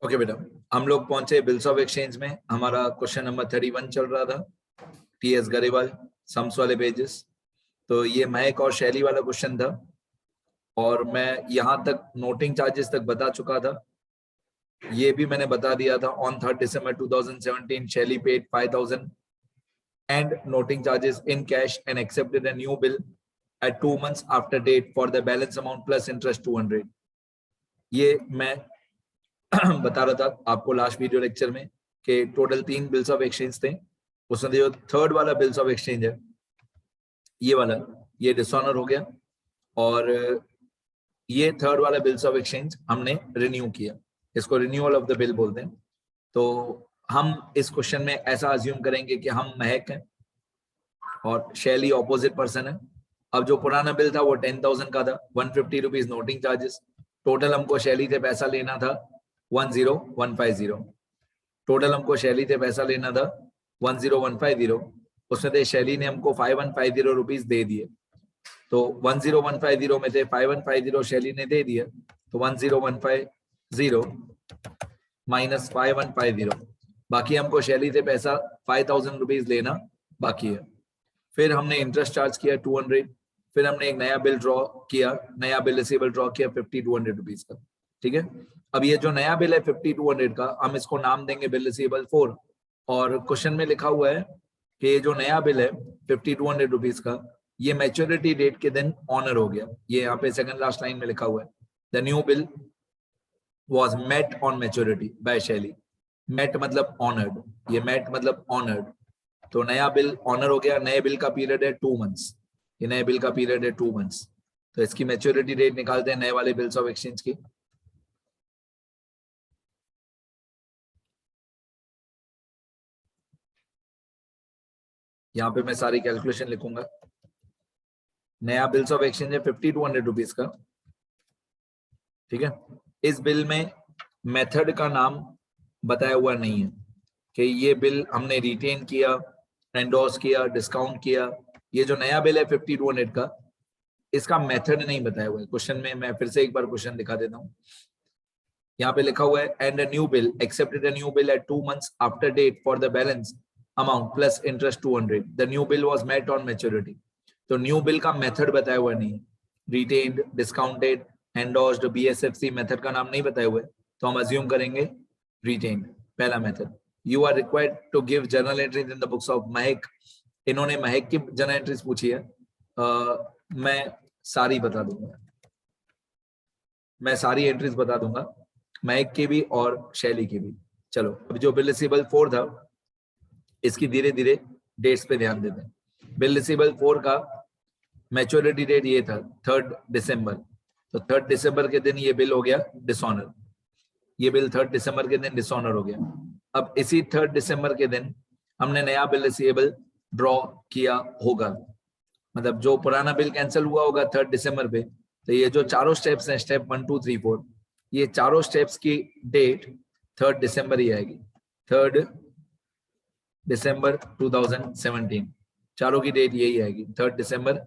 Okay बेटा, हम लोग पहुंचे बिल्स ऑफ एक्सचेंज में। हमारा क्वेश्चन नंबर 31 चल रहा था, टीएस गरेवाल सम्स वाले पेजेस। तो ये महक और शैली वाला क्वेश्चन था और मैं यहाँ तक नोटिंग चार्जेस तक बता चुका था। ये भी मैंने बता दिया था। ऑन 3 December 2017 शैली paid 5000 and noting charges in cash and accepted a new bill at 2 months after date for the balance amount plus interest 200। ये मैं बता रहा था आपको लास्ट वीडियो लेक्चर में कि टोटल 3 बिल्स ऑफ एक्सचेंज थे। उसमें जो थर्ड वाला बिल्स ऑफ एक्सचेंज है, ये वाला, ये डिसऑनर हो गया और ये थर्ड वाला बिल्स ऑफ एक्सचेंज हमने रिन्यू किया। इसको रिन्यूअल ऑफ द बिल बोलते हैं। तो हम इस क्वेश्चन में ऐसा अज्यूम करेंगे कि हम महक हैं और शैली ऑपोजिट पर्सन है। अब जो पुराना बिल था वो 10,000 का था, 150 रुपीज नोटिंग चार्जेस। टोटल हमको शैली से पैसा लेना था 10150। टोटल हमको शैली से पैसा लेना था 10150। उसमें से शैली ने हमको 5150 रुपीज दे दिए। तो 10150 में से 5150 शैली ने दे दिया, तो 10150 माइनस 5150, बाकी हमको शैली से पैसा 5000 रुपीज लेना बाकी है। फिर हमने इंटरेस्ट चार्ज किया 200। फिर हमने एक नया बिल ड्रॉ किया, नया बिल रिसीवेबल ड्रॉ किया 5200 रुपीज का। ठीक है, अब ये जो नया बिल है 5200 का, हम इसको नाम देंगे बिल रिसीवेबल 4। और क्वेश्चन में लिखा हुआ है कि ये जो नया बिल है 5200 रुपीज का, ये मैच्योरिटी डेट के दिन ऑनर हो गया। ये यहाँ पे सेकंड लास्ट लाइन में लिखा हुआ है, the new bill was met on maturity by Shaili. Met मतलब ऑनर्ड, ये मेट मतलब ऑनर्ड। तो नया बिल ऑनर हो गया। नए बिल का पीरियड है 2 मंथ्स। ये नए बिल का पीरियड है 2 मंथ्स। तो इसकी मैच्योरिटी डेट निकालते हैं नए वाले बिल्स ऑफ एक्सचेंज की। यहाँ पे मैं सारी कैलकुलेशन लिखूंगा। नया बिल्स ऑफ एक्सचेंज है 5200 रुपीज का। ठीक है, इस बिल में मेथड का नाम बताया हुआ नहीं है कि ये बिल हमने रिटेन किया, एंडोर्स किया, डिस्काउंट किया। ये जो नया बिल है 5200 का, इसका मेथड नहीं बताया हुआ है क्वेश्चन में। मैं फिर से एक बार क्वेश्चन दिखा देता हूँ। यहाँ पे लिखा हुआ है and a new bill accepted a new bill at 2 months after date for the balance amount plus interest 200। The new bill was met on maturity. तो न्यू बिल का मेथड बताया हुआ नहीं है। Retained, discounted, endorsed, BSFC, method का नाम नहीं बताया हुआ है। तो हम अज्यूम करेंगे रिटेन्ड, पहला method. You are required to give journal entries in the books of Mahak. इन्होंने महक की जर्नल एंट्रीज पूछी है। मैं सारी बता दूंगा, मैं सारी एंट्रीज बता दूंगा, महक की भी और शैली की भी। चलो, अब जो बिल रिसीवेबल 4 था, इसकी धीरे धीरे डेट्स पे ध्यान देते हैं। बिल रिसीवेबल 4 का मैच्योरिटी डेट ये था 3 दिसंबर। तो 3 दिसंबर के दिन ये बिल हो गया डिसऑनर। ये बिल 3 दिसंबर के दिन डिसऑनर हो गया। अब इसी 3 दिसंबर के दिन हमने नया बिल रिसीवेबल ड्रॉ किया होगा। मतलब जो पुराना बिल कैंसिल हुआ होगा 3 दिसंबर पे, तो ये जो चारों स्टेप्स हैं, स्टेप 1 2 3 4, ये चारों स्टेप्स की डेट 3 दिसंबर ही आएगी। 3 दिसंबर 2017, चारों की डेट यही आएगी 3 दिसंबर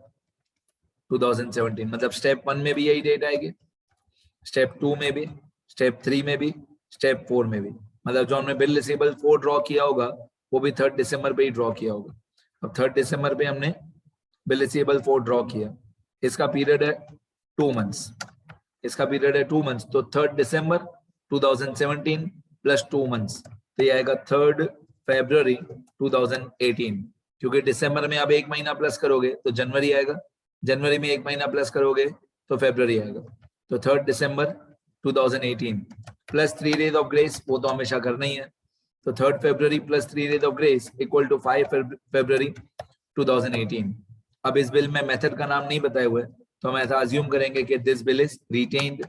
2017। मतलब स्टेप 1 में भी यही डेट आएगी, स्टेप 2 में भी, स्टेप 3 में भी, स्टेप 4 में भी। मतलब जो हमने बिल रिसीवेबल 4 ड्रॉ किया होगा वो भी 3 दिसंबर पे ही ड्रॉ किया होगा। अब 3 दिसंबर पे हमने बिल रिसीवेबल 4 ड्रॉ किया। इसका पीरियड है 2 मंथ्स। इसका पीरियड है 2 मंथ्स। तो 3 दिसंबर 2017 प्लस 2 मंथ्स, तो ये आएगा 3 फरवरी 2018। क्योंकि दिसंबर में आप 1 महीना प्लस करोगे तो जनवरी आएगा, जनवरी में 1 महीना प्लस करोगे तो फरवरी आएगा। तो 3 दिसंबर 2018 प्लस 3 डेज ऑफ ग्रेस, वो तो हमेशा करना ही है। तो 3 फरवरी plus 3 days of grace equal to 5 फरवरी 2018। अब इस बिल में मेथड का नाम नहीं बताया हुआ है, तो हम ऐसा अज्यूम करेंगे कि this bill is retained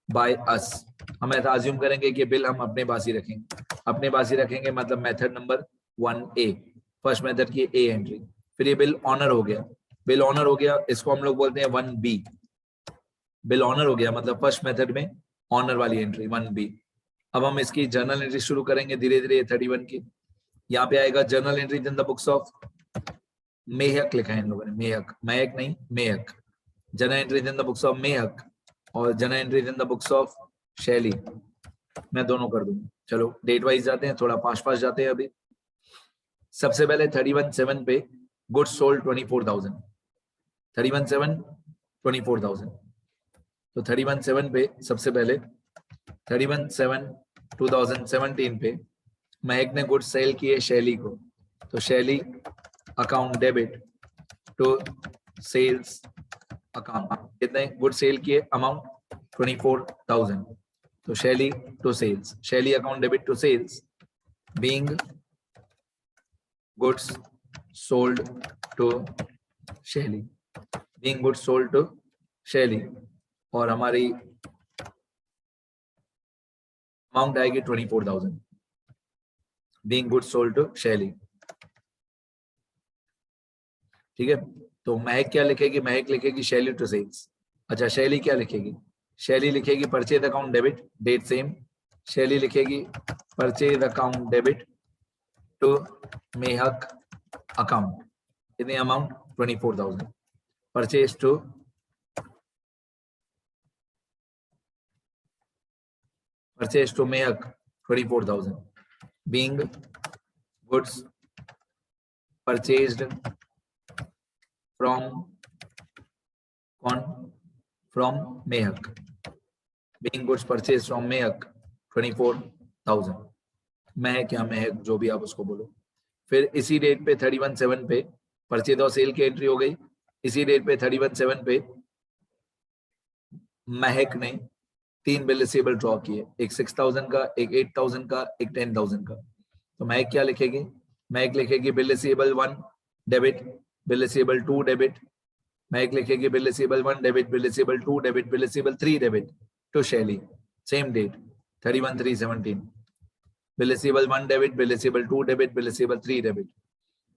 by us. हम ऐसा अज्यूम करेंगे कि बिल हम अपने पास ही रखेंगे। अपने पास ही रखेंगे मतलब method number 1A, first method की A एंट्री। फिर ये बिल ऑनर हो गया। बिल ऑनर हो गया, इसको हम लोग बोलते हैं 1B। बिल ऑनर हो गया मतलब फर्स्ट मेथड में ऑनर वाली एंट्री 1B। अब हम इसकी जर्नल एंट्री शुरू करेंगे धीरे धीरे 31 की। यहाँ पे आएगा journal entry in the books of Mehak, लिखा है इन लोगों ने, मेहक, महक नहीं, Mehak. Journal entries in the books of Mehak और journal entries in the books of Shaili. मैं दोनों कर दूंगा। चलो डेट वाइज जाते हैं, थोड़ा फास्ट फास्ट जाते हैं अभी। सबसे पहले 31/7 पे गुड्स सोल्ड 24,000, 31/7 24,000। तो 31/7 पे सबसे पहले 31/7/2017 पे महक ने गुड्स सेल किए शैली को, तो Shaili account debit to sales account, कितने गुड सेल किए, अमाउंट 24,000, तो Shaili to sales, Shaili account debit to sales being goods sold to Shaili, being goods sold to Shaili, और हमारी अमाउंट आएगी 24,000 बीइंग गुड्स सोल्ड टू शैली। ठीक है, तो महक क्या लिखेगी, महक लिखेगी शैली टू सेल्स। अच्छा शैली क्या लिखेगी, शैली लिखेगी purchase account debit, date same, Shaili लिखेगी purchase account debit to Mahak account, कितनी amount 24,000, purchase to Mahak 24,000 being goods purchased from Mahak, being goods purchased from महक 24,000, महक या महक जो भी आप उसको बोलो। फिर इसी डेट पे 31/7 पे परचेज और सेल की एंट्री हो गई। इसी डेट पे 31/7 पे महक ने 3 बिल रिसीवेबल ड्रॉ किए, एक 6,000 का, एक 8,000 का, एक 10,000 का। तो महक क्या लिखेगी, महक लिखेगी bill receivable 1 debit, bill receivable 2 debit, Mahak लिखेगी bill receivable 1 debit, bill receivable 2 debit, bill receivable 3 debit to Shaili, same date 31/3/17, bill receivable 1 debit, bill receivable 2 debit, bill receivable 3 debit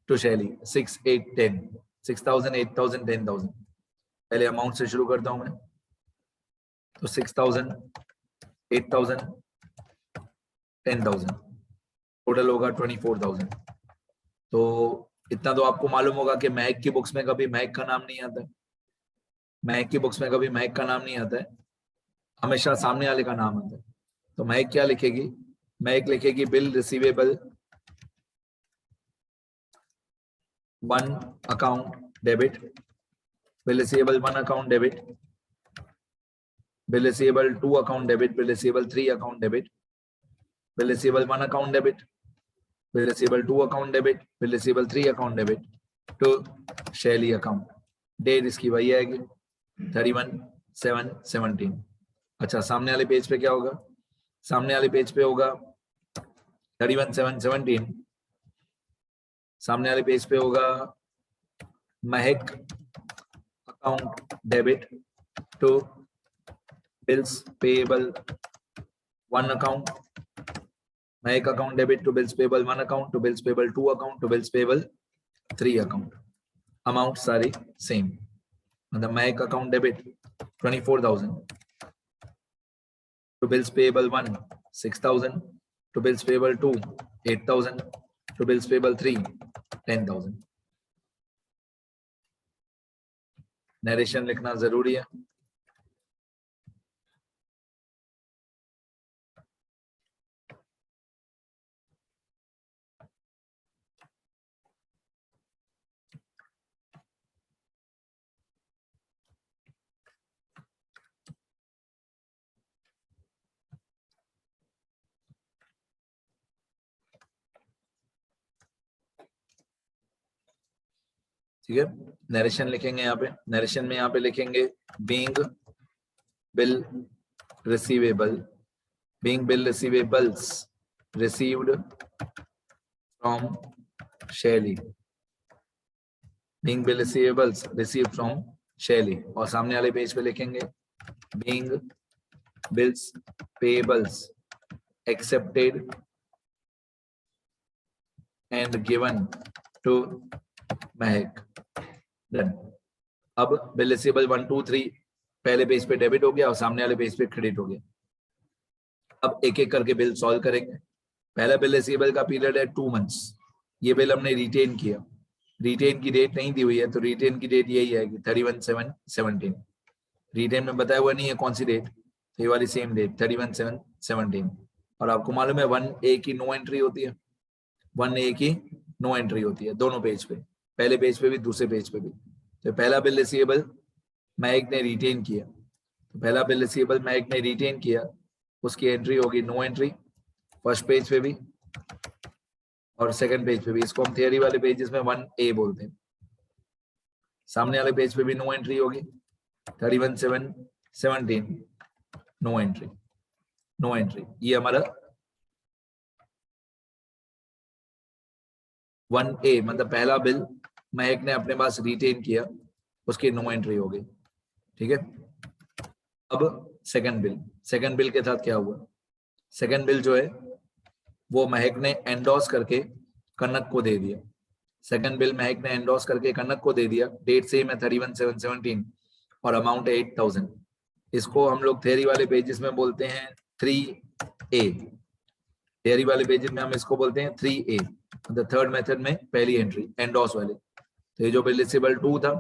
to Shaili 6, 8, 10, 6,000, 8,000, 10,000। पहले अमाउंट से शुरू करता हूं मैं, तो 6,000, 8,000, 10,000, टोटल होगा 24,000। तो इतना तो आपको मालूम होगा कि महक की बुक्स में कभी महक का नाम नहीं आता है, महक की बुक्स में कभी महक का नाम नहीं आता है, हमेशा सामने वाले का नाम आता है। तो महक क्या लिखेगी, महक लिखेगी bill receivable 1 account debit, bill receivable 1 account debit, bill receivable 2 account debit, bill receivable 3 account debit, bill receivable 1 account debit, bill receivable 2 account debit, bill receivable 3 account debit to Shaili account. Date इसकी वही आएगी 31/7/17। अच्छा सामने वाले page पे क्या होगा, सामने वाले पेज पे होगा 31/7/17, सामने वाले पेज पे होगा Mahak account debit to bills payable 1 account, Mahak account debit to bills payable 1 account, to bills payable 2 account, to bills payable 3 account, amount सारी सेम, मतलब महक account debit 24,000, to bills payable 1 6,000, to bills payable 2 8,000, to bills payable 3 10,000। Narration लिखना जरूरी है। ठीक है, narration लिखेंगे यहाँ पे, नरेशन में यहाँ पे लिखेंगे being bill receivable, being bill receivables received from Shaili, being bill receivables received from Shaili, और सामने वाले पेज पे लिखेंगे being bills payables accepted and given to Mahak. Done. अब बिल रिसीवेबल 1 2 3 पहले पेज पे डेबिट हो गया और सामने वाले पेज पे क्रेडिट हो गया। अब एक एक करके बिल सॉल्व करेंगे। पहला बिल रिसीवेबल का पीरियड है 2 मंथ्स, ये बिल हमने रिटेन किया, रिटेन की डेट नहीं दी हुई है तो रिटेन की डेट यही आएगी 31/7/17। रिटेन में बताया हुआ नहीं है कौन सी डेट, तो ये वाली सेम डेट 31/7/17। और आपको मालूम है 1A की नो एंट्री होती है, 1A की नो एंट्री होती है दोनों पेज पे, पहले पेज पे भी दूसरे पेज पे भी। तो पहला बिल रिसीवेबल महक ने रिटेन किया, तो पहला बिल रिसीवेबल महक ने रिटेन किया, उसकी एंट्री होगी नो एंट्री, फर्स्ट पेज पे भी और सेकंड पेज पे भी। इसको हम थियरी वाले पेजेस में 1A बोलते हैं। सामने वाले पेज पे भी नो एंट्री होगी, 31/7/17 नो एंट्री, नो एंट्री। ये हमारा 1A मतलब पहला बिल महक ने अपने पास रिटेन किया, उसकी नो एंट्री हो गई, ठीक है। अब सेकंड बिल के साथ क्या हुआ, सेकंड बिल जो है वो महक ने एंडोर्स करके कनक को दे दिया। सेकंड बिल महक ने एंडोर्स करके कनक को दे दिया, डेट सेम है 31/7/17 और अमाउंट है 8000। इसको हम लोग थ्योरी वाले पेजेस में बोलते हैं 3A, थ्योरी वाले पेजेस में हम इसको बोलते हैं 3A, मतलब थर्ड मेथड में पहली एंट्री एंडोर्स वाले। तो ये जो बिल रिसीवेबल 2 था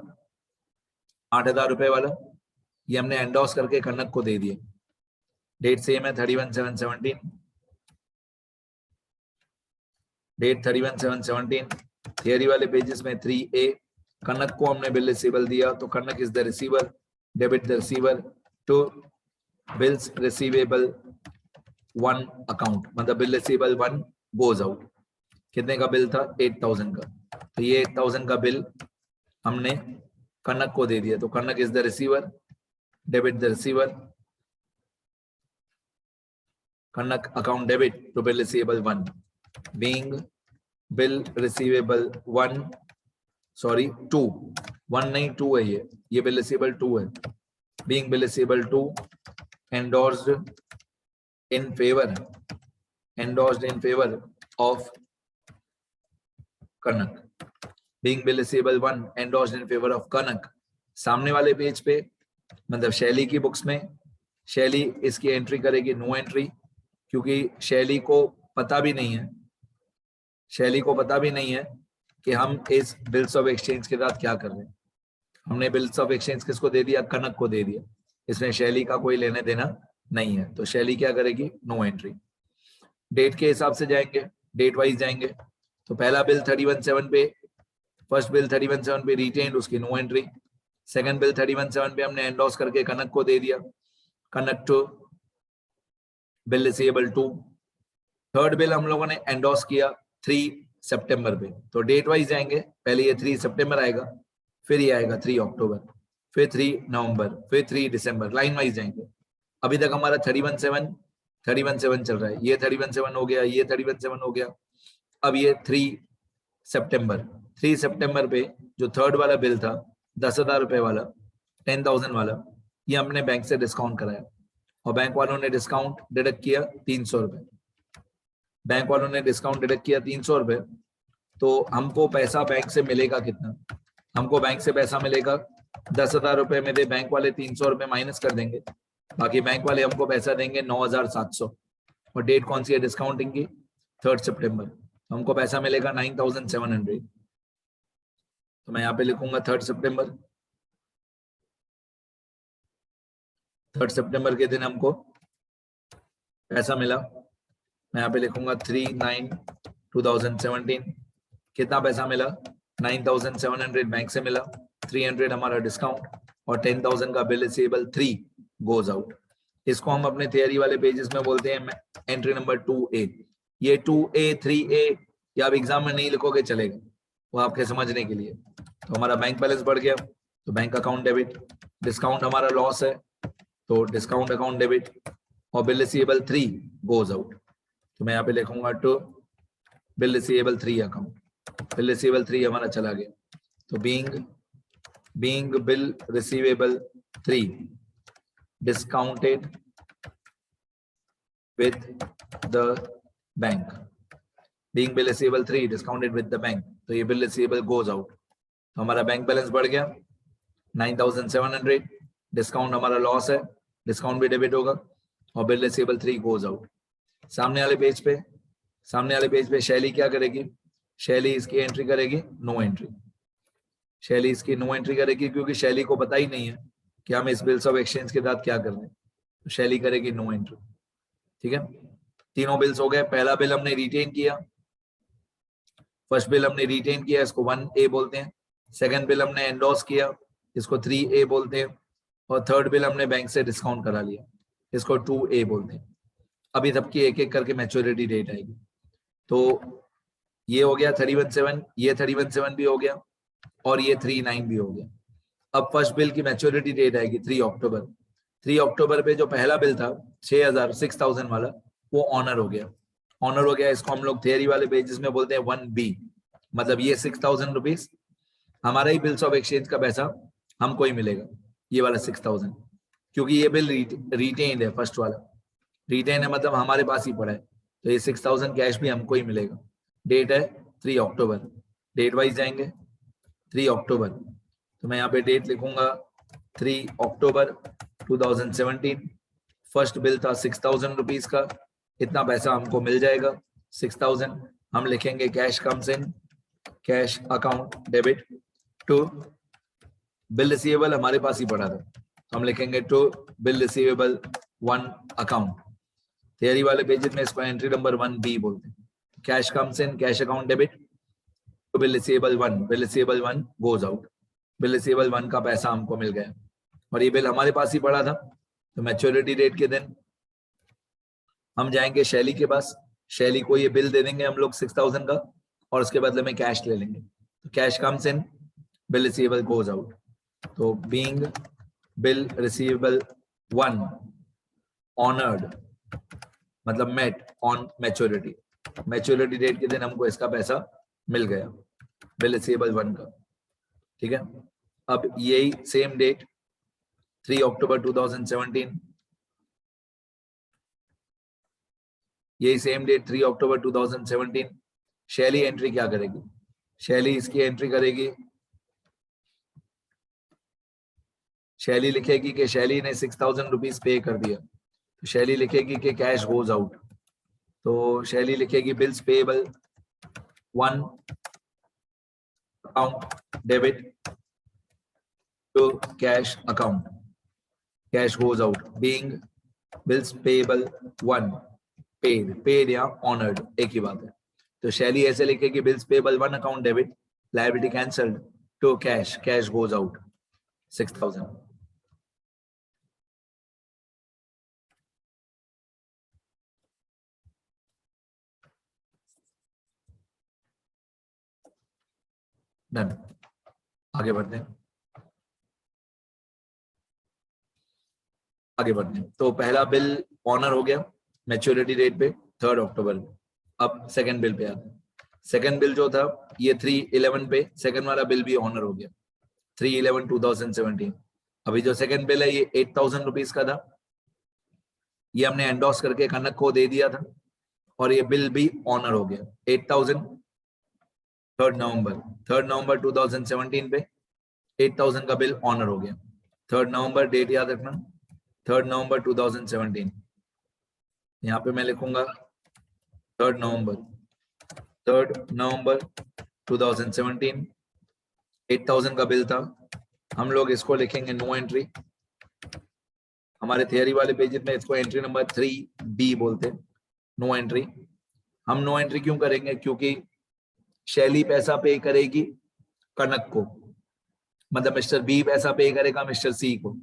8000 रुपए वाला, ये हमने एंडोर्स करके कनक को दे दिया, डेट सेम है 31/7/17, डेट 31/7/17। थियरी वाले पेजेस में 3A, कनक को हमने बिल रिसीवेबल दिया तो Kanak is the receiver, debit the receiver to bills receivable 1 account, मतलब बिल रिसीवेबल 1 गोज आउट। कितने का बिल था, 8000 का, तो ये 8000 का बिल हमने कनक को दे दिया, तो Kanak is the receiver, debit the receiver, Kanak account debit to bill receivable 1, being bill receivable 1 sorry 2 1 नहीं 2 है, ये बिल रिसीवेबल 2 है, being bill receivable 2 endorsed in favor of Kanak, being bill receivable 1 endorsed in favor of कनक। सामने वाले page पे मतलब शैली की बुक्स में शैली इसकी एंट्री करेगी नो एंट्री, क्योंकि शैली को पता भी नहीं है, शैली को पता भी नहीं है कि हम इस बिल्स ऑफ एक्सचेंज के साथ क्या कर रहे हैं। हमने बिल्स ऑफ एक्सचेंज किसको दे दिया, कनक को दे दिया, इसमें शैली का कोई लेने देना नहीं है, तो शैली क्या करेगी, नो एंट्री। डेट के हिसाब से जाएंगे, डेट वाइज जाएंगे, तो पहला बिल 31/7 पे, फर्स्ट बिल 31/7 पे रिटेन्ड, उसकी नो एंट्री। सेकंड बिल 31/7 पे हमने एंडोर्स करके कनक को दे दिया, Kanak to bill receivable 2। Third bill हम लोगों ने एंडोर्स किया 3 सितंबर पे, तो डेट वाइज जाएंगे, पहले ये 3 सितंबर आएगा, फिर ये आएगा 3 अक्टूबर, फिर 3 नवंबर, फिर 3 दिसंबर, लाइन वाइज जाएंगे। अभी तक हमारा 31/7 चल रहा है, ये 31/7 हो गया, ये 31/7 हो गया। अब ये 3 सितंबर पे जो थर्ड वाला बिल था 10,000 रुपए वाला, 10,000 वाला, ये हमने बैंक से डिस्काउंट कराया और बैंक वालों ने डिस्काउंट डिडक्ट किया 300 रुपए, बैंक वालों ने डिस्काउंट डिडक्ट किया 300 रुपए। तो हमको पैसा बैंक से मिलेगा कितना, हमको बैंक से पैसा मिलेगा 10,000 रुपए में से बैंक वाले 300 रुपए माइनस कर देंगे, बाकी बैंक वाले हमको पैसा देंगे 9,700। और डेट कौन सी है डिस्काउंटिंग की, 3 सितंबर, तो हमको पैसा मिलेगा 9,700। तो मैं यहाँ पे लिखूंगा 3 सितंबर, 3 सितंबर के दिन हमको पैसा मिला, मैं यहाँ पे लिखूंगा 3/9/2017। कितना पैसा मिला, 9,700 बैंक से मिला, 300 हमारा डिस्काउंट और 10,000 का बिल रिसीवेबल 3 गोज आउट। इसको हम अपने थियरी वाले पेजेस में बोलते हैं एंट्री नंबर 2A। ये 2A 3A या आप एग्जाम में नहीं लिखोगे चलेगा, वो आपके समझने के लिए। तो हमारा बैंक बैलेंस बढ़ गया, तो बैंक अकाउंट डेबिट, डिस्काउंट हमारा लॉस है तो डिस्काउंट अकाउंट डेबिट, और बिल रिसीवेबल 3 गोज आउट। तो मैं यहाँ पे लिखूंगा to bill receivable 3 account, bill receivable 3 हमारा चला गया, तो being bill receivable 3 discounted with the bank, being bill receivable 3 discounted with the bank, तो ये बिल रिसीवेबल गोज आउट। तो हमारा बैंक बैलेंस बढ़ गया 9,700, डिस्काउंट हमारा लॉस है, डिस्काउंट भी डेबिट होगा और बिल रिसीवेबल 3 गोज आउट। सामने वाले पेज पे शैली क्या करेगी, शैली इसकी एंट्री करेगी नो एंट्री, शैली इसकी नो एंट्री करेगी क्योंकि शैली को पता ही नहीं है कि हम इस बिल्स ऑफ एक्सचेंज के साथ क्या कर रहे हैं, तो शैली करेगी नो एंट्री। ठीक है, तीनों बिल्स हो गए। पहला बिल हमने रिटेन किया, फर्स्ट बिल हमने रिटेन किया, इसको 1A बोलते हैं। सेकंड बिल हमने एंडोर्स किया, इसको 3A बोलते हैं। और थर्ड बिल हमने बैंक से डिस्काउंट करा लिया, इसको 2A बोलते हैं। अभी सबकी एक एक करके मैच्योरिटी डेट आएगी। तो ये हो गया 317, ये 317 भी हो गया, और ये 39 भी हो गया। अब फर्स्ट बिल की मैच्योरिटी डेट आएगी 3 अक्टूबर। 3 अक्टूबर पे जो पहला बिल था 6,000 वाला, वो ऑनर हो गया। ऑनर हो गया, इसको हम लोग थियरी वाले पेजेस में बोलते हैं 1B। मतलब ये 6,000 रुपीज हमारा ही बिल्स ऑफ एक्सचेंज का पैसा हमको ही मिलेगा, ये वाला 6,000, क्योंकि ये बिल रिटेन्ड है। फर्स्ट वाला रिटेन है, मतलब हमारे पास ही पड़ा है, तो ये 6,000 कैश भी हमको ही मिलेगा। डेट है 3 अक्टूबर, डेट वाइज जाएंगे 3 अक्टूबर, तो मैं यहाँ पे डेट लिखूंगा 3 अक्टूबर 2017। फर्स्ट बिल था 6,000 रुपीज का, इतना पैसा हमको मिल जाएगा 6,000। हम लिखेंगे cash comes in, cash account debit to bill receivable, हमारे पास ही पड़ा था, तो हम लिखेंगे to bill receivable 1 account. Theory वाले पेजेस में इसको एंट्री नंबर 1B बोलते हैं। Cash comes in, cash account debit to bill receivable 1, bill receivable 1 goes out. Bill receivable 1 का पैसा हमको मिल गया, और ये बिल हमारे पास ही पड़ा था। तो मैच्योरिटी डेट के दिन हम जाएंगे शैली के पास, शैली को ये बिल दे देंगे हम लोग 6,000 का, और उसके बदले में कैश ले लेंगे। तो cash comes in, bill receivable goes out. तो बीइंग बिल रिसीवेबल 1 ऑनर्ड, मतलब met on maturity, maturity date के दिन हमको इसका पैसा मिल गया बिल रिसीवेबल 1 का। ठीक है, अब यही सेम डेट 3 अक्टूबर 2017, यही सेम डेट 3 अक्टूबर 2017 शैली एंट्री क्या करेगी? शैली इसकी एंट्री करेगी, शैली लिखेगी कि शैली ने 6,000 रुपीज पे कर दिया, तो शैली लिखेगी कि कैश गोज आउट। तो शैली लिखेगी bills payable 1 account debit to cash account, cash goes out. Being bills payable 1 paid या ऑनर्ड एक ही बात है। तो शैली ऐसे लिखेगी bills payable 1 account debit, liability cancelled to cash, cash goes out 6,000। Done, आगे बढ़ते हैं, आगे बढ़ते हैं। तो पहला बिल ऑनर हो गया मैच्योरिटी डेट पे 3 अक्टूबर में। अब सेकंड बिल पे आते हैं। सेकंड बिल जो था ये 3/11 पे सेकंड वाला बिल भी ऑनर हो गया 3/11/2017। अभी जो सेकंड बिल है ये 8,000 रुपीज का था, ये हमने एंडोर्स करके कनक को दे दिया था, और ये बिल भी ऑनर हो गया 8,000। 3 नवंबर 2017 पे 8,000 का बिल ऑनर हो गया। 3 नवंबर डेट याद रखना, 3 नवंबर 2017। यहाँ पे मैं लिखूंगा 3 नवंबर 2017 8,000 का बिल था। हम लोग इसको लिखेंगे नो एंट्री। हमारे थियरी वाले पेज में इसको एंट्री नंबर 3B बोलते हैं, नो एंट्री। हम नो एंट्री क्यों करेंगे? क्योंकि शैली पैसा पे करेगी कनक को, मतलब मिस्टर बी पैसा पे करेगा मिस्टर सी को,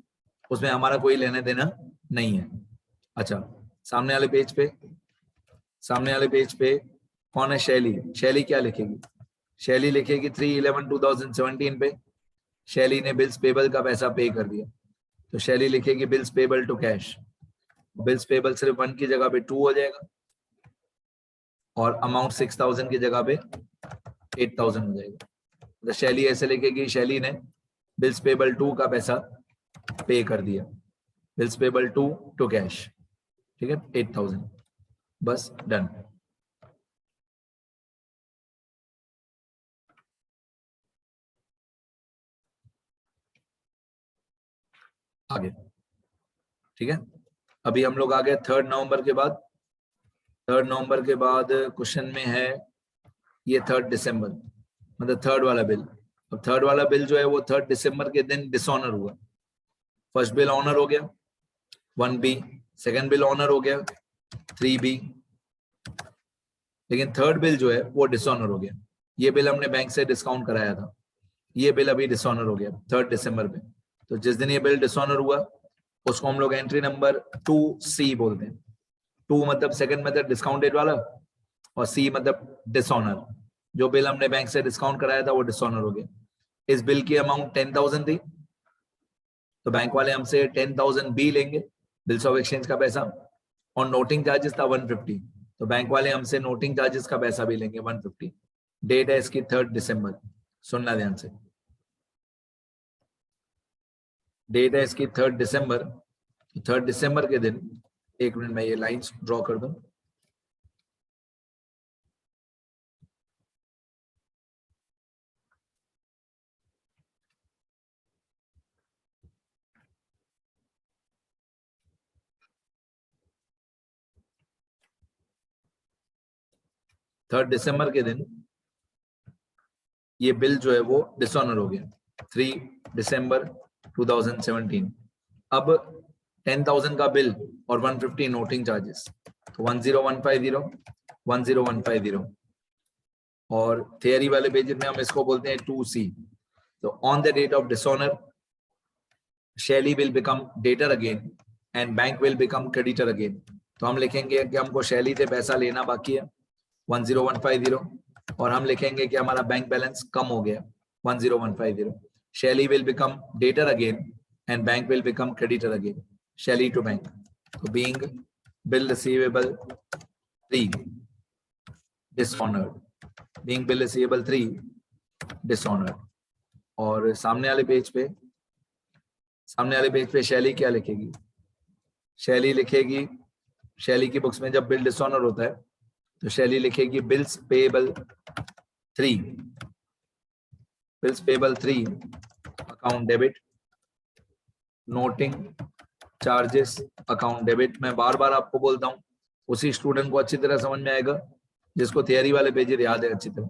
उसमें हमारा कोई लेने देना नहीं है। अच्छा, सामने वाले पेज पे कौन है? शैली। शैली क्या लिखेगी? शैली लिखेगी 3/11/2017 पे शैली ने बिल्स पेबल का पैसा पे कर दिया, तो शैली लिखेगी bills payable to cash. Bills payable सिर्फ 1 की जगह पे 2 हो जाएगा, और अमाउंट 6,000 की जगह पे 8,000 हो जाएगा। तो शैली ऐसे लिखेगी शैली ने बिल्स पेबल 2 का पैसा पे कर दिया, बिल्स पेबल 2 टू कैश। ठीक है, 8,000, बस डन। आगे, ठीक है। अभी हम लोग आ गए 3 नवंबर के बाद। 3 नवंबर के बाद क्वेश्चन में है ये 3 दिसंबर, मतलब थर्ड वाला बिल। अब थर्ड वाला बिल जो है वो 3 दिसंबर के दिन डिसऑनर हुआ। फर्स्ट बिल ऑनर हो गया 1B, सेकंड बिल ऑनर हो गया 3B, लेकिन थर्ड बिल जो है वो डिसऑनर हो गया। ये बिल हमने बैंक से डिस्काउंट कराया था, ये बिल अभी डिसऑनर हो गया 3 दिसंबर पे। तो जिस दिन ये बिल डिसऑनर हुआ उसको हम लोग एंट्री नंबर 2C बोलते हैं। 2 मतलब सेकंड मेथड डिस्काउंटेड वाला, और C मतलब डिसऑनर। जो बिल हमने बैंक से डिस्काउंट कराया था वो डिसऑनर हो गया। इस बिल की अमाउंट 10,000 थी, तो बैंक वाले हमसे 10,000 बी लेंगे, बिल्स ऑफ एक्सचेंज का पैसा, और नोटिंग चार्जेस था 150, तो बैंक वाले हमसे नोटिंग चार्जेस का पैसा भी लेंगे 150। डेट है इसकी 3 दिसंबर, सुनना ध्यान से, डेट है इसकी 3 दिसंबर। 3 दिसंबर के दिन, एक मिनट में ये लाइंस ड्रॉ कर दूं। थर्ड दिसंबर के दिन ये बिल जो है वो डिसऑनर हो गया 3 दिसंबर 2017। अब 10,000 का बिल और 150 नोटिंग चार्जेस, तो 10150 10150, और थियरी वाले पेज में हम इसको बोलते हैं 2C। तो on the date of dishonour Shaili will become debtor again and bank will become creditor again. तो हम लिखेंगे कि हमको शैली से पैसा लेना बाकी है 10150, और हम लिखेंगे कि हमारा बैंक बैलेंस कम हो गया 10150। शैली will become debtor again and bank will become creditor again, शैली टू बैंक। तो being bill receivable 3 dishonoured, being bill receivable 3 dishonoured. और सामने वाले पेज पे शैली क्या लिखेगी? शैली लिखेगी, शैली की बुक्स में जब बिल डिसऑनर होता है तो शैली लिखेगी bills payable 3, bills payable 3 account debit, noting charges account debit. मैं बार बार आपको बोलता हूं, उसी स्टूडेंट को अच्छी तरह समझ में आएगा जिसको थियरी वाले पेज याद है अच्छी तरह।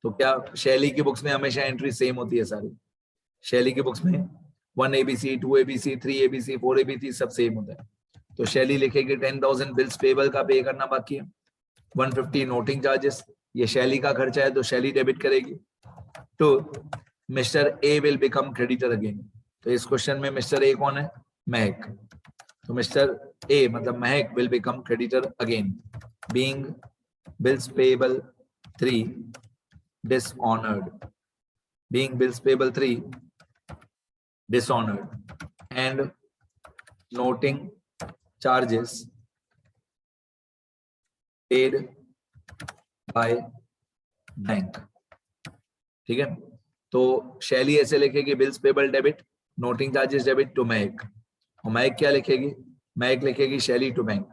तो क्या शैली की बुक्स में हमेशा एंट्री सेम होती है सारी? शैली की बुक्स में 1 ABC 2 ABC 3 ABC 4 ABC सब सेम होता है। तो शैली लिखेगी 10,000 बिल्स पेएबल का पे करना बाकी है, 150 नोटिंग चार्जेस, ये शैली का खर्चा है तो शैली डेबिट करेगी। तो mister A will become creditor again. तो इस क्वेश्चन में मिस्टर ए कौन है? महक। तो मिस्टर ए मतलब महक will become creditor again, being bills payable 3 dishonored, being bills payable 3 dishonored, and noting charges paid by bank. ठीक है, तो शैली ऐसे लिखेगी bills payable debit, noting charges debit to Mahak, और महक क्या लिखेगी? महक लिखेगी शैली टू बैंक।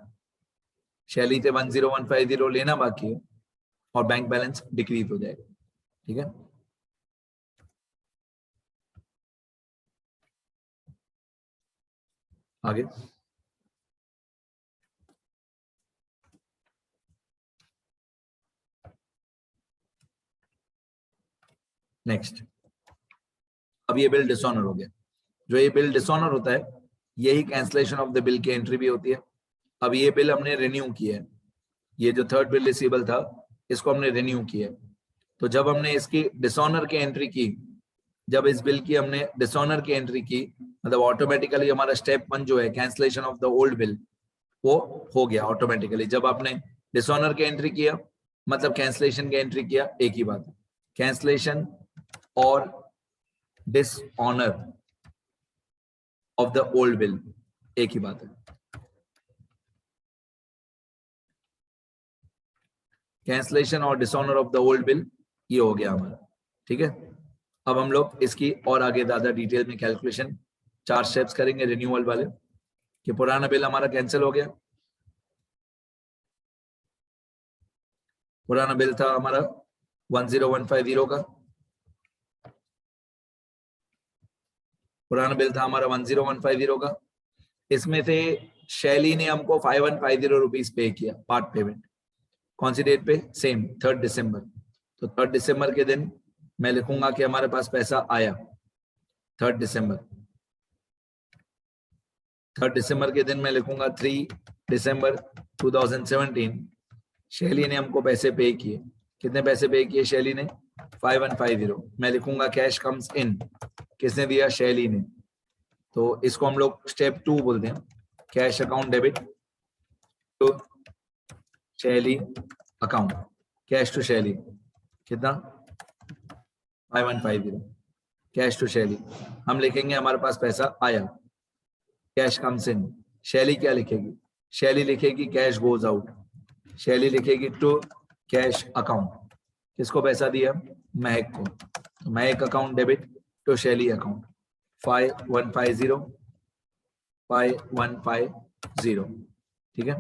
शैली से 10150 लेना बाकी है और बैंक बैलेंस डिक्रीज हो जाएगा। ठीक है, आगे नेक्स्ट। अब ये बिल डिसऑनर हो गया। जो ये बिल डिसऑनर होता है यही कैंसलेशन ऑफ द बिल की एंट्री भी होती है। अब ये बिल हमने रिन्यू किया है, ये जो थर्ड बिल रिसीवेबल था इसको हमने रिन्यू किया है। तो जब हमने इसकी डिसऑनर की एंट्री की, जब इस बिल की हमने डिसऑनर की एंट्री की, मतलब ऑटोमेटिकली हमारा स्टेप 1 जो है cancellation of the old bill वो हो गया ऑटोमेटिकली। जब आपने डिसऑनर की एंट्री किया मतलब कैंसलेशन की एंट्री किया, एक ही बात है। कैंसलेशन और dishonour of the old bill एक ही बात है। कैंसलेशन और dishonour of the old bill ये हो गया हमारा। ठीक है, अब हम लोग इसकी और आगे ज्यादा डिटेल में कैलकुलेशन 4 स्टेप्स करेंगे रिन्यूअल वाले, कि पुराना बिल हमारा कैंसिल हो गया। पुराना बिल था हमारा 10150 का, पुराना बिल था हमारा 10150 का। इसमें से शैली ने हमको 5150 रुपीज पे किया पार्ट पेमेंट। कौन सी डेट पे? सेम 3 दिसंबर। तो 3 दिसंबर के दिन मैं लिखूंगा कि हमारे पास पैसा आया 3 दिसंबर। 3 दिसंबर के दिन मैं लिखूंगा 3 दिसंबर 2017 शैली ने हमको पैसे पे किए, कितने पैसे पे किए शैली ने? 5150। मैं लिखूंगा कैश कम्स इन, किसने दिया? शैली ने। तो इसको हम लोग स्टेप 2 बोलते हैं, cash account debit to Shaili account, cash to शैली, कितना? 5150, कैश टू शैली। हम लिखेंगे हमारे पास पैसा आया, कैश कम्स इन। शैली क्या लिखेगी? शैली लिखेगी कैश गोज आउट, शैली लिखेगी टू कैश अकाउंट। किसको पैसा दिया? महक को। तो Mahak account debit to Shaili account, 5150 5150, ठीक है।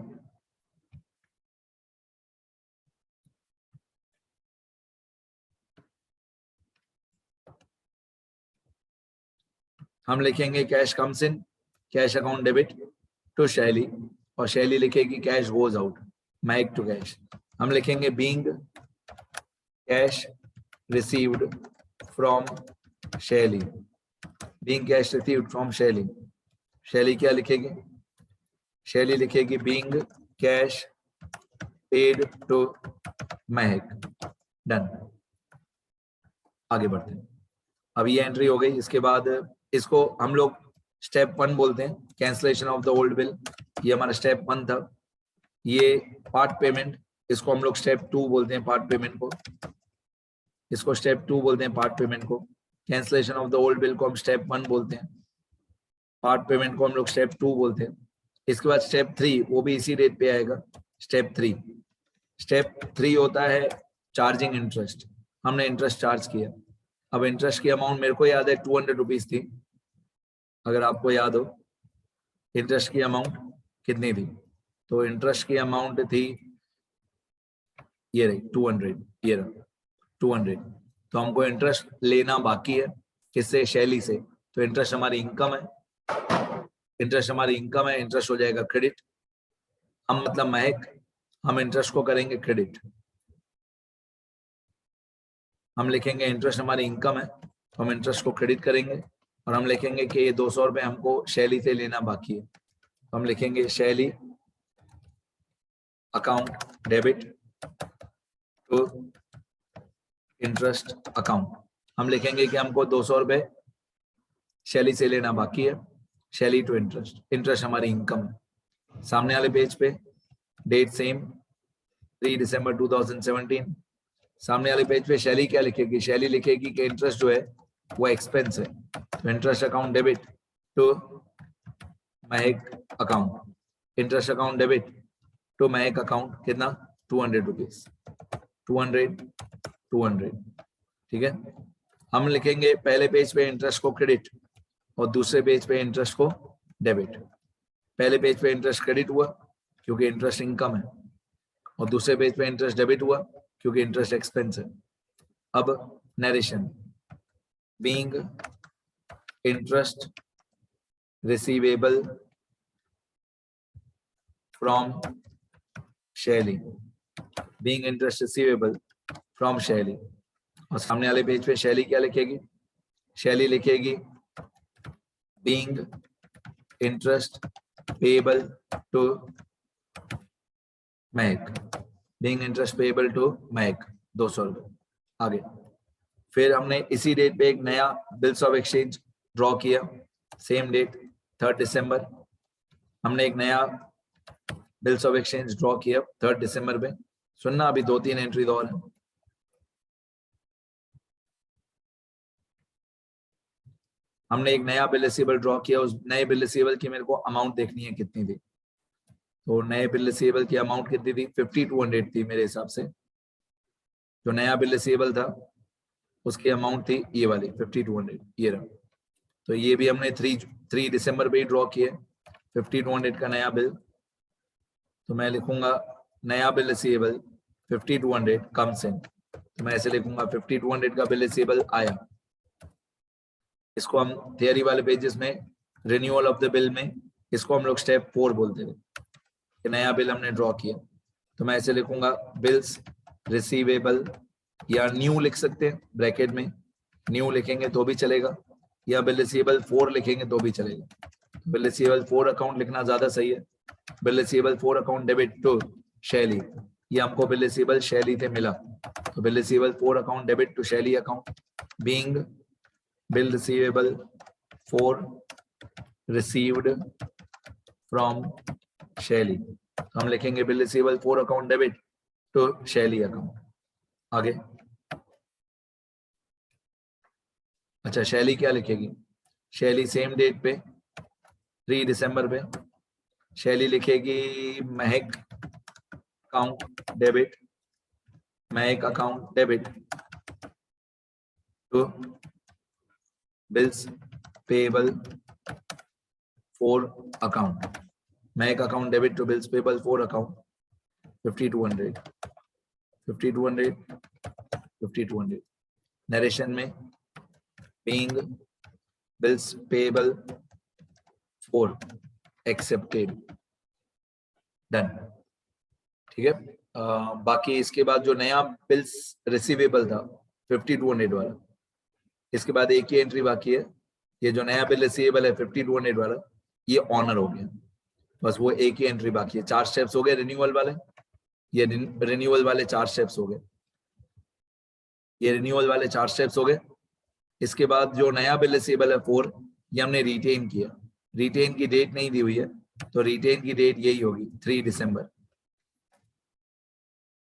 हम लिखेंगे cash comes in, cash account debit to Shaili, और शैली लिखेगी cash goes out, Mahak to cash. हम लिखेंगे being cash received from Shaili, being cash received from Shaili. Shaili क्या लिखेगी? शैली लिखेगी being cash paid to Mahak. Done, आगे बढ़ते हैं। अब ये एंट्री हो गई। इसके बाद इसको हम लोग स्टेप 1 बोलते हैं, cancellation of the old bill. ये हमारा स्टेप 1 था। ये पार्ट पेमेंट, इसको हम लोग स्टेप 2 बोलते हैं, पार्ट पेमेंट को। इसको स्टेप 2 बोलते हैं, पार्ट पेमेंट को। Cancellation of the old bill को हम स्टेप 1 बोलते हैं, पार्ट पेमेंट को हम लोग स्टेप 2 बोलते हैं। इसके बाद स्टेप 3, वो भी इसी डेट पे आएगा, स्टेप 3। स्टेप 3 होता है चार्जिंग इंटरेस्ट। हमने इंटरेस्ट चार्ज किया। अब इंटरेस्ट की अमाउंट मेरे को याद है 200 रुपीज थी, अगर आपको याद हो इंटरेस्ट की अमाउंट कितनी थी। तो इंटरेस्ट की अमाउंट थी ये रही 200, ये रहा 200। तो हमको इंटरेस्ट लेना बाकी है, किससे? शैली से। तो इंटरेस्ट हमारी इनकम है, इंटरेस्ट हमारी इनकम है, इंटरेस्ट हो जाएगा क्रेडिट। हम मतलब महक, हम इंटरेस्ट को करेंगे क्रेडिट। हम लिखेंगे इंटरेस्ट हमारी इनकम है, तो हम इंटरेस्ट को क्रेडिट करेंगे, और हम लिखेंगे कि ये 200 रुपये हमको शैली से लेना बाकी है। तो हम लिखेंगे Shaili account debit to interest account. हम लिखेंगे कि हमको 200 रुपये शैली से लेना बाकी है, शैली टू इंटरेस्ट। इंटरेस्ट हमारी इनकम है। सामने वाले पेज पे डेट सेम 3 दिसंबर 2017। सामने वाले पेज पे शैली क्या लिखेगी? शैली लिखेगी कि इंटरेस्ट जो है वो एक्सपेंस है, तो interest account debit to Mahak account, interest account debit to Mahak account, कितना? 200 रुपीज, 200, ठीक है। हम लिखेंगे पहले पेज पे इंटरेस्ट को क्रेडिट और दूसरे पेज पे इंटरेस्ट को डेबिट। पहले पेज पे इंटरेस्ट क्रेडिट हुआ क्योंकि इंटरेस्ट इनकम है, और दूसरे पेज पे इंटरेस्ट डेबिट हुआ क्योंकि इंटरेस्ट एक्सपेंस है। अब narration, being interest receivable from Shaili, being interest receivable from Shaili. और सामने वाले पेज पे शैली क्या लिखेगी? शैली लिखेगी being interest payable to Mahak, being interest payable to महक, 200 रुपये। आगे फिर हमने इसी डेट पे एक नया बिल्स ऑफ एक्सचेंज ड्रॉ किया, सेम डेट 3 दिसंबर। हमने एक नया बिल्स ऑफ एक्सचेंज ड्रॉ किया 3 दिसंबर पे। सुनना, अभी 2-3 एंट्री और है। हमने एक नया बिल रिसीवेबल ड्रॉ किया, उस नए बिल रिसीवेबल की मेरे को अमाउंट देखनी है कितनी थी। तो नए बिल रिसीवेबल की अमाउंट कितनी थी? 5200 थी मेरे हिसाब से। जो नया बिल रिसीवेबल था उसकी अमाउंट थी ये वाली 5200, ये रहा। तो ये भी हमने 3 दिसंबर पे ही ड्रॉ किए 5200 का नया बिल। तो मैं लिखूंगा नया बिल रिसीवेबल 5200 कम्स इन, तो मैं ऐसे लिखूंगा 5200 का बिल रिसीवेबल आया। इसको हम थियरी वाले पेजेस में रिन्यूअल ऑफ द बिल में इसको हम लोग स्टेप 4 बोलते थे कि नया बिल हमने ड्रॉ किया। तो मैं ऐसे लिखूंगा बिल्स रिसीवेबल, या न्यू लिख सकते हैं ब्रैकेट में, न्यू लिखेंगे तो भी चलेगा, या बिल रिसीवेबल 4 लिखेंगे तो भी चलेगा। बिल रिसीवेबल 4 अकाउंट लिखना ज्यादा सही है। Bill receivable 4 account debit to Shaili, ये हमको बिल रिसीवेबल शैली से मिला, तो bill receivable four account debit to Shaili account, being bill receivable four received from Shaili, हम लिखेंगे bill receivable four account debit to Shaili account. आगे अच्छा, शैली क्या लिखेगी? शैली सेम डेट पे 3 दिसंबर पे शैली लिखेगी Mahak account debit, Mahak account debit to bills payable for account, Mahak account debit to bills payable for account 5200 5200 5200। Narration में being bills payable for accepted, done। ठीक है, बाकी इसके बाद जो नया बिल्स रिसीवेबल था 5200 वाला, इसके बाद एक ही एंट्री बाकी है। ये जो नया बिल रिसीवेबल है 5200 वाला, ये ऑनर हो गया, बस वो एक ही एंट्री बाकी है। 4 स्टेप्स हो गए रिन्यूअल वाले, ये रिन्यूअल वाले 4 स्टेप्स हो गए, ये रिन्यूअल वाले 4 स्टेप्स हो गए। इसके बाद जो नया बिल रिसीवेबल है 4, ये हमने रिटेन किया, रिटेन की डेट नहीं दी हुई है, तो रिटेन की डेट यही होगी 3 दिसंबर।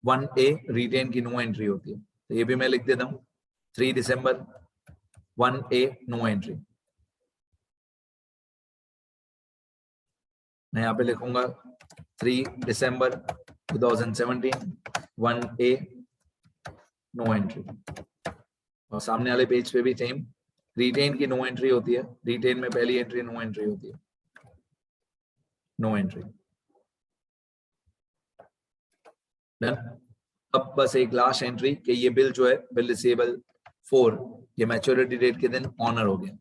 1A रिटेन की नो एंट्री होती है, तो ये भी मैं लिख देता हूँ 3 दिसंबर 1A नो एंट्री। मैं यहाँ पे लिखूंगा 3 दिसंबर 2017 1A नो एंट्री, और सामने वाले पेज पे भी सेम रिटेन की नो एंट्री होती है, रिटेन में पहली एंट्री नो एंट्री होती है, नो एंट्री। अब बस एक लास्ट एंट्री कि ये बिल जो है बिल रिसीवेबल 4, ये मैच्योरिटी डेट के दिन ऑनर हो गया।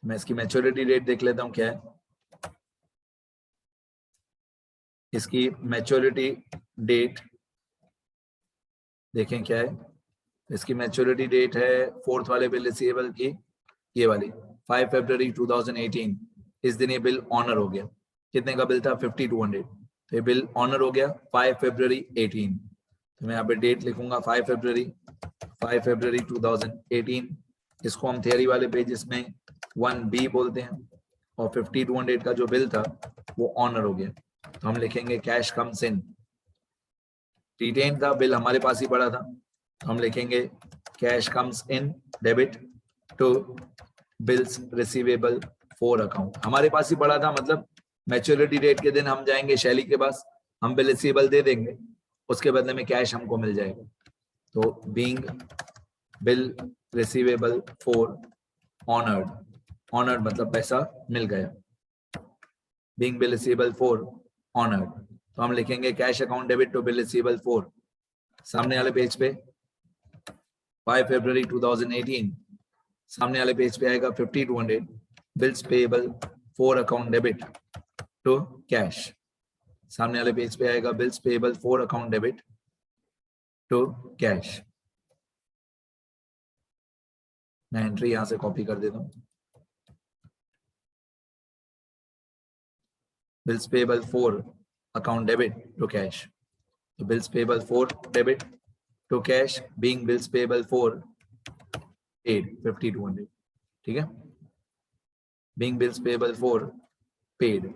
मैं इसकी मैच्योरिटी डेट देख लेता हूँ क्या है। इसकी मैच्योरिटी डेट देखें क्या है, इसकी मैच्योरिटी डेट है 4th वाले बिल रिसीवेबल की, ये वाली 5 फरवरी 2018। इस दिन ये बिल ऑनर हो गया। कितने का बिल था? 5200, तो ये बिल ऑनर हो गया 5 फरवरी 18। तो मैं यहाँ पे डेट लिखूंगा 5 फरवरी 2018। इसको हम थियरी वाले पेजेस में 1B बोलते हैं, और 5200 का जो बिल था वो ऑनर हो गया, तो हम लिखेंगे कैश कम्स इन। रिटेन था बिल हमारे पास ही पड़ा था, तो हम लिखेंगे cash comes in debit to bills receivable four account. हमारे पास ही पड़ा था मतलब मैच्योरिटी डेट के दिन हम जाएंगे शैली के पास, हम बिल रिसीवेबल दे देंगे, उसके बदले में कैश हमको मिल जाएगा। तो being bill receivable four honoured, honoured मतलब पैसा मिल गया, being bill receivable four honoured, तो हम लिखेंगे cash account debit to bill receivable four, सामने वाले पेज पे 5 फरवरी 2018, सामने वाले पेज पे आएगा 5200 bills payable for account debit to cash, सामने वाले पेज पे आएगा bills payable for account debit to cash. मैं एंट्री यहां से कॉपी कर देता हूं, bills payable for account debit to cash, तो bills payable for debit to cash being bills payable for paid 5200, ठीक है, being bills payable for paid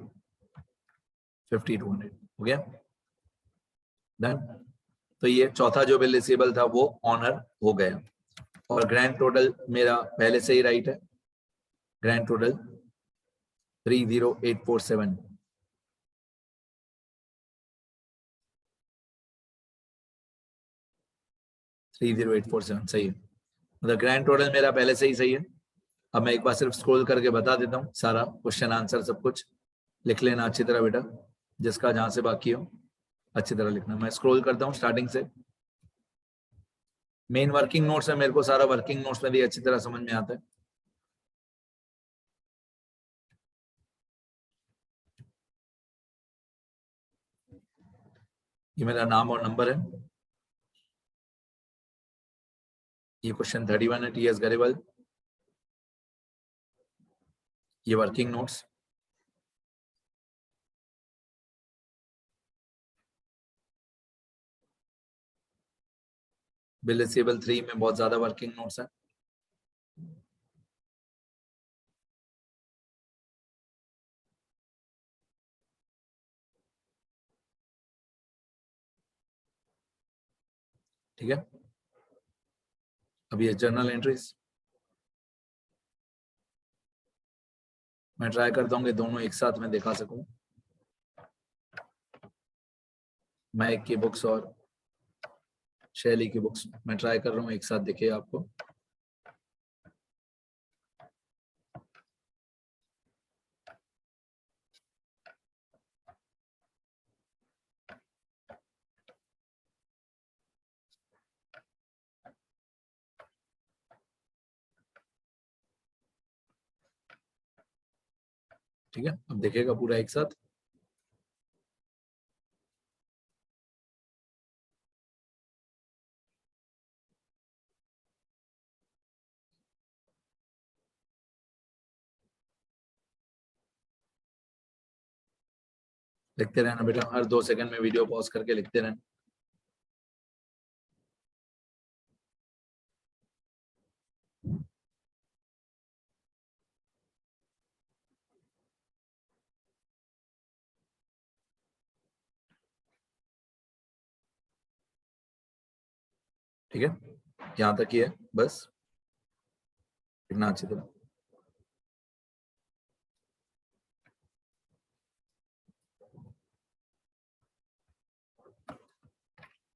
5200 हो गया, डन। तो ये चौथा जो बिल रिसीवेबल था वो ऑनर हो गया, और ग्रैंड टोटल मेरा पहले से ही राइट है, ग्रैंड टोटल 30847, सही है, मतलब ग्रैंड टोटल मेरा पहले से ही सही है। अब मैं एक बार सिर्फ स्क्रॉल करके बता देता हूँ, सारा क्वेश्चन आंसर सब कुछ लिख लेना अच्छी तरह बेटा, जिसका जहां से बाकी हो अच्छी तरह लिखना। मैं स्क्रॉल करता हूँ स्टार्टिंग से, मेन वर्किंग नोट्स है, मेरे को सारा वर्किंग नोट्स में भी अच्छी तरह समझ में आता है। ये मेरा नाम और नंबर है, ये क्वेश्चन 31 है, TS गरेवाल, ये वर्किंग नोट्स, बिल रिसीवेबल 3 में बहुत ज्यादा वर्किंग नोट्स है। ठीक है, अब ये जर्नल एंट्रीज मैं ट्राई करता हूँ कि दोनों एक साथ में दिखा सकूं। मैक की बुक्स और शैली की बुक्स मैं ट्राई कर रहा हूँ एक साथ दिखे आपको। ठीक है, अब दिखेगा पूरा एक साथ। लिखते रहना बेटा, हर 2 सेकंड में वीडियो पॉज करके लिखते रहना। ठीक है, यहाँ तक ही है बस, लिखना अच्छी तरह।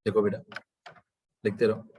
देखो बेटा, लिखते रहो।